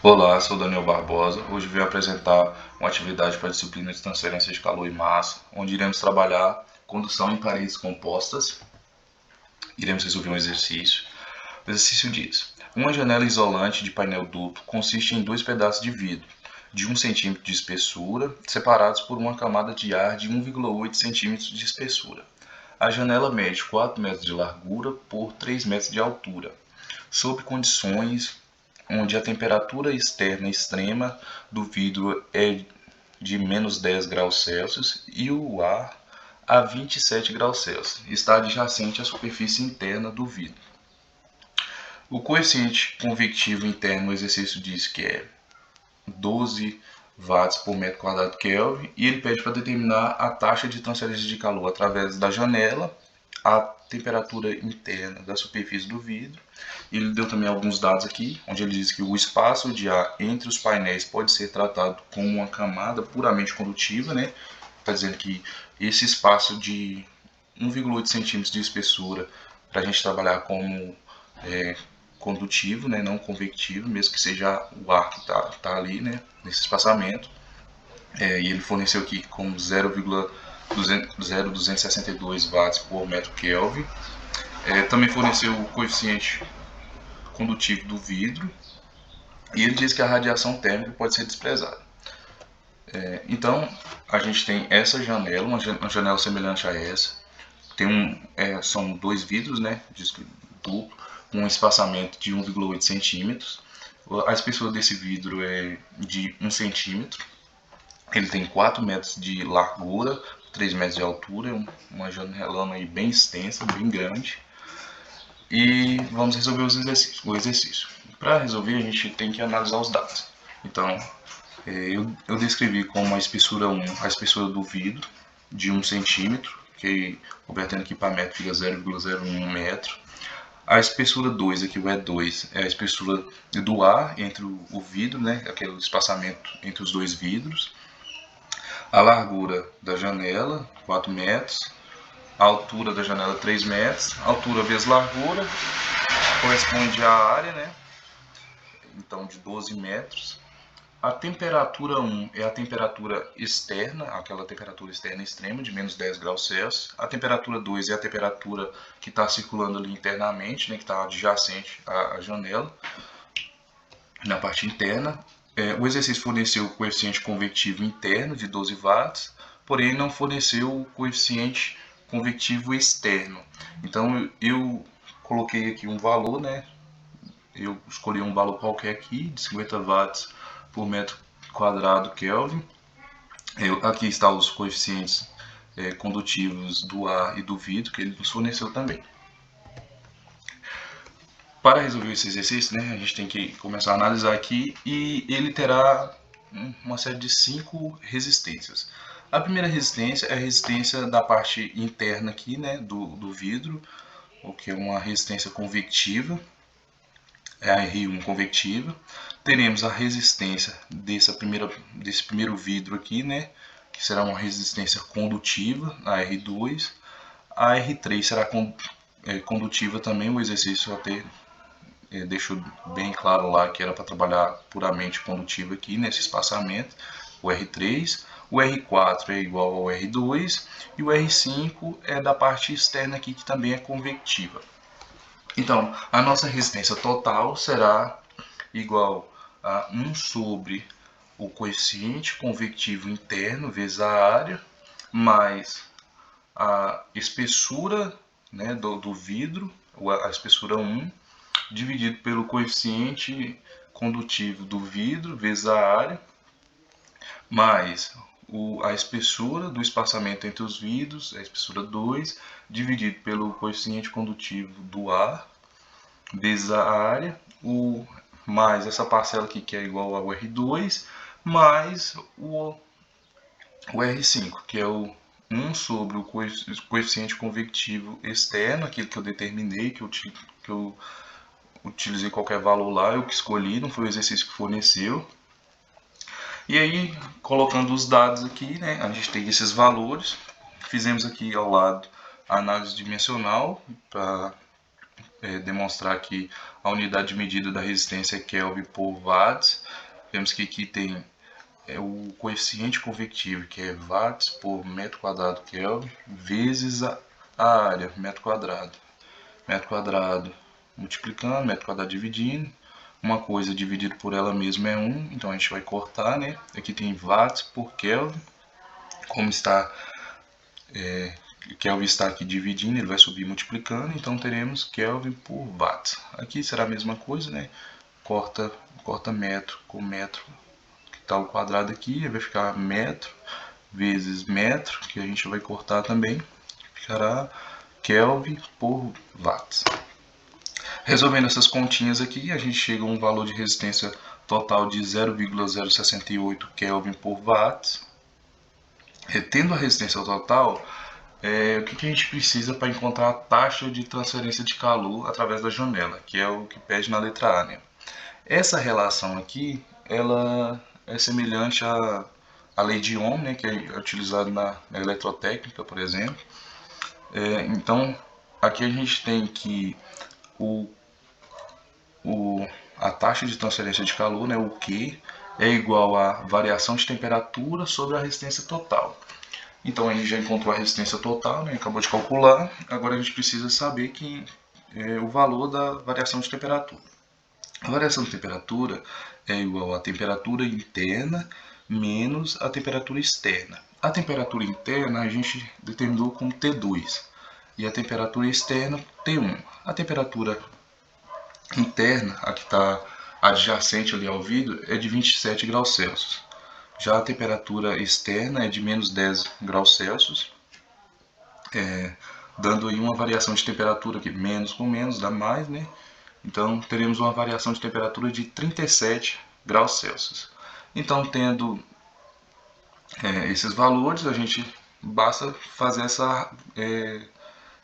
Olá, sou Daniel Barbosa. Hoje vim apresentar uma atividade para a disciplina de transferência de calor e massa, onde iremos trabalhar condução em paredes compostas. Iremos resolver um exercício. O exercício diz: uma janela isolante de painel duplo consiste em dois pedaços de vidro de 1 cm de espessura, separados por uma camada de ar de 1,8 cm de espessura. A janela mede 4 metros de largura por 3 metros de altura, sob condições onde a temperatura externa extrema do vidro é de menos 10 graus Celsius e o ar a 27 graus Celsius. Está adjacente à superfície interna do vidro. O coeficiente convectivo interno no exercício diz que é 12 watts por metro quadrado Kelvin, e ele pede para determinar a taxa de transferência de calor através da janela, a temperatura interna da superfície do vidro. Ele deu também alguns dados aqui, onde ele diz que o espaço de ar entre os painéis pode ser tratado como uma camada puramente condutiva, né? Está dizendo que esse espaço de 1,8 centímetros de espessura, para a gente trabalhar como condutivo, né, não convectivo, mesmo que seja o ar que tá ali, né, nesse espaçamento. E ele forneceu aqui como 0,262 watts por metro Kelvin. Também forneceu o coeficiente condutivo do vidro, e ele diz que a radiação térmica pode ser desprezada. Então, a gente tem essa janela, uma janela semelhante a essa. São dois vidros, né, duplo, com um espaçamento de 1,8 centímetros. A espessura desse vidro é de 1 centímetro. Ele tem 4 metros de largura, 3 metros de altura, uma janelona aí bem extensa, bem grande. E vamos resolver o exercício. Para resolver, a gente tem que analisar os dados. Então, eu descrevi como a espessura 1, a espessura do vidro, de 1 centímetro, que convertendo aqui para metro fica 0,01 metro. A espessura 2, aqui o E2, é a espessura do ar entre o vidro, né, aquele espaçamento entre os dois vidros. A largura da janela, 4 metros. A altura da janela, 3 metros. Altura vezes largura corresponde à área, né? Então, de 12 metros. A temperatura 1 é a temperatura externa, aquela temperatura externa extrema, de menos 10 graus Celsius. A temperatura 2 é a temperatura que está circulando ali internamente, né, que está adjacente à janela, na parte interna. O exercício forneceu o coeficiente convectivo interno de 12 watts, porém não forneceu o coeficiente convectivo externo. Então eu coloquei aqui um valor, né? Eu escolhi um valor qualquer aqui, de 50 watts por metro quadrado Kelvin. Aqui estão os coeficientes condutivos do ar e do vidro, que ele nos forneceu também. Para resolver esse exercício, né, a gente tem que começar a analisar aqui, e ele terá uma série de 5 resistências. A primeira resistência é a resistência da parte interna aqui, né, do vidro, o que é uma resistência convectiva, é a R1 convectiva. Teremos a resistência desse primeiro vidro aqui, né, que será uma resistência condutiva, a R2. A R3 será condutiva também. O exercício até deixou bem claro lá que era para trabalhar puramente condutivo aqui nesse espaçamento, o R3. O R4 é igual ao R2 e o R5 é da parte externa aqui, que também é convectiva. Então, a nossa resistência total será igual a 1 sobre o coeficiente convectivo interno vezes a área, mais a espessura, né, do vidro, a espessura 1, dividido pelo coeficiente condutivo do vidro vezes a área, mais a espessura do espaçamento entre os vidros, a espessura 2, dividido pelo coeficiente condutivo do ar vezes a área, mais essa parcela aqui que é igual ao R2, mais o R5, que é o 1 sobre o coeficiente convectivo externo, aquilo que eu determinei, que eu utilizei qualquer valor lá, eu que escolhi, não foi o exercício que forneceu. E aí, colocando os dados aqui, né, a gente tem esses valores. Fizemos aqui ao lado a análise dimensional para demonstrar que a unidade de medida da resistência é Kelvin por watts. Vemos que aqui tem o coeficiente convectivo, que é watts por metro quadrado Kelvin, vezes a área, metro quadrado. Metro quadrado multiplicando, metro quadrado dividindo. Uma coisa dividido por ela mesma é 1, então a gente vai cortar, né? Aqui tem watts por Kelvin. Como está Kelvin está aqui dividindo, ele vai subir multiplicando, então teremos Kelvin por watt. Aqui será a mesma coisa, né? Corta metro com metro, que está o quadrado aqui, vai ficar metro vezes metro, que a gente vai cortar também, ficará Kelvin por watt. Resolvendo essas continhas aqui, a gente chega a um valor de resistência total de 0,068 Kelvin por watt. Tendo a resistência total, o que a gente precisa para encontrar a taxa de transferência de calor através da janela, que é o que pede na letra A, né? Essa relação aqui, ela é semelhante à lei de Ohm, né, que é utilizada na eletrotécnica, por exemplo. Então, aqui a gente tem que a taxa de transferência de calor, né, o Q, é igual à variação de temperatura sobre a resistência total. Então a gente já encontrou a resistência total, né? Acabou de calcular. Agora a gente precisa saber o valor da variação de temperatura. A variação de temperatura é igual à temperatura interna menos a temperatura externa. A temperatura interna a gente determinou como T2 e a temperatura externa T1. A temperatura interna, a que está adjacente ali ao vidro, é de 27 graus Celsius. Já a temperatura externa é de menos 10 graus Celsius, dando aí uma variação de temperatura aqui, menos com menos dá mais, né? Então teremos uma variação de temperatura de 37 graus Celsius. Então, tendo esses valores, a gente basta fazer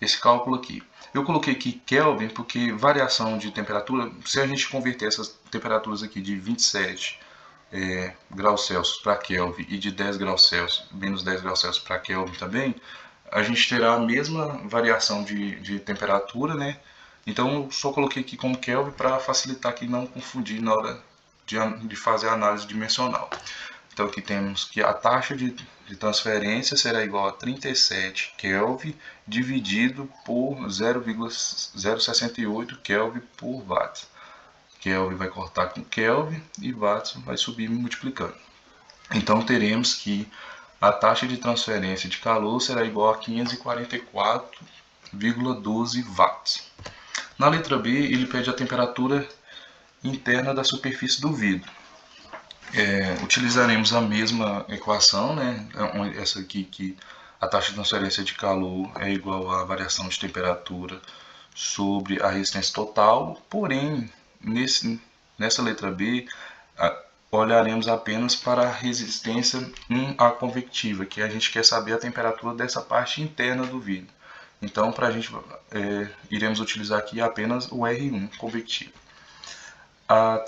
esse cálculo aqui. Eu coloquei aqui Kelvin porque variação de temperatura, se a gente converter essas temperaturas aqui de 27 graus Celsius para Kelvin e de 10 graus Celsius, menos 10 graus Celsius para Kelvin também, a gente terá a mesma variação de temperatura, né? Então eu só coloquei aqui como Kelvin para facilitar aqui não confundir na hora de fazer a análise dimensional. Então aqui temos que a taxa de transferência será igual a 37 Kelvin dividido por 0,068 Kelvin por watt. Kelvin vai cortar com Kelvin e watts vai subir multiplicando. Então teremos que a taxa de transferência de calor será igual a 544,12 watts. Na letra B, ele pede a temperatura interna da superfície do vidro. Utilizaremos a mesma equação, né? Essa aqui, que a taxa de transferência de calor é igual à variação de temperatura sobre a resistência total, porém, nessa letra B, olharemos apenas para a resistência 1A convectiva, que a gente quer saber a temperatura dessa parte interna do vidro. Então, para a gente, iremos utilizar aqui apenas o R1 convectivo. A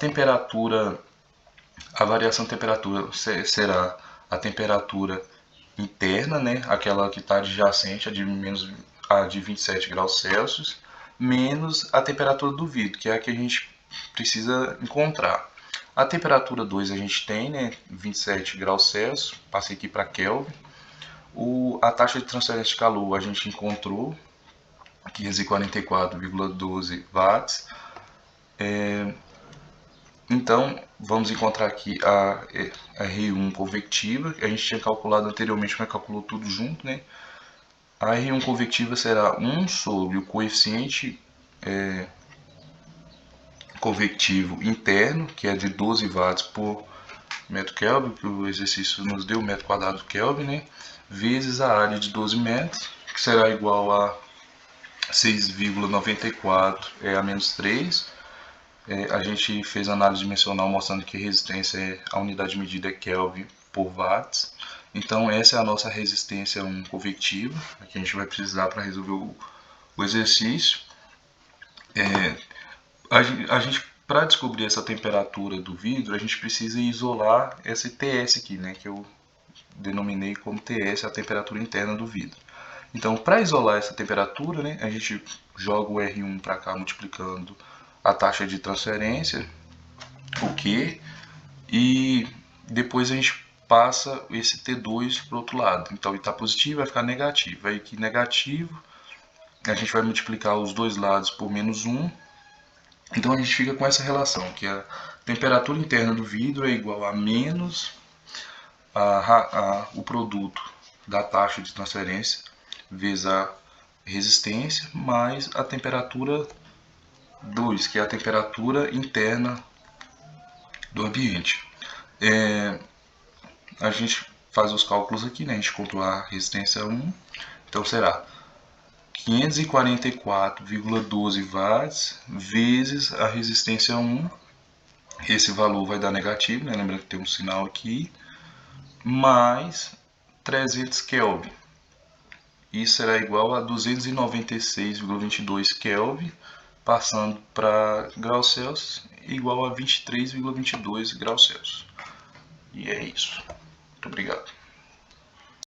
variação de temperatura será a temperatura interna, né, aquela que está adjacente a de 27 graus Celsius, menos a temperatura do vidro, que é a que a gente precisa encontrar. A temperatura 2 a gente tem, né, 27 graus Celsius, passei aqui para Kelvin. A taxa de transferência de calor a gente encontrou, 544,12 watts. Então, vamos encontrar aqui a R1 convectiva, que a gente tinha calculado anteriormente, mas calculou tudo junto, né? A R1 convectiva será 1 sobre o coeficiente convectivo interno, que é de 12 watts por metro Kelvin, que o exercício nos deu, metro quadrado Kelvin, né? Vezes a área de 12 metros, que será igual a 6,94 a menos 3. A gente fez análise dimensional mostrando que resistência, a unidade de medida é Kelvin por watts. Então essa é a nossa resistência convectiva, que a gente vai precisar para resolver o exercício. A gente, para descobrir essa temperatura do vidro, a gente precisa isolar esse TS aqui, né, que eu denominei como TS, a temperatura interna do vidro. Então, para isolar essa temperatura, né, a gente joga o R1 para cá multiplicando a taxa de transferência, o Q, e depois a gente passa esse T2 para o outro lado. Então, está positivo vai ficar negativo. Aí aqui negativo, a gente vai multiplicar os dois lados por menos 1. Então a gente fica com essa relação, que a temperatura interna do vidro é igual a menos o produto da taxa de transferência vezes a resistência mais a temperatura 2, que é a temperatura interna do ambiente. A gente faz os cálculos aqui, né? A gente encontrou a resistência 1, então será 544,12 watts vezes a resistência 1. Esse valor vai dar negativo, né? Lembrando que tem um sinal aqui, mais 300 Kelvin. Isso será igual a 296,22 Kelvin, passando para graus Celsius, igual a 23,22 graus Celsius. E é isso. Muito obrigado.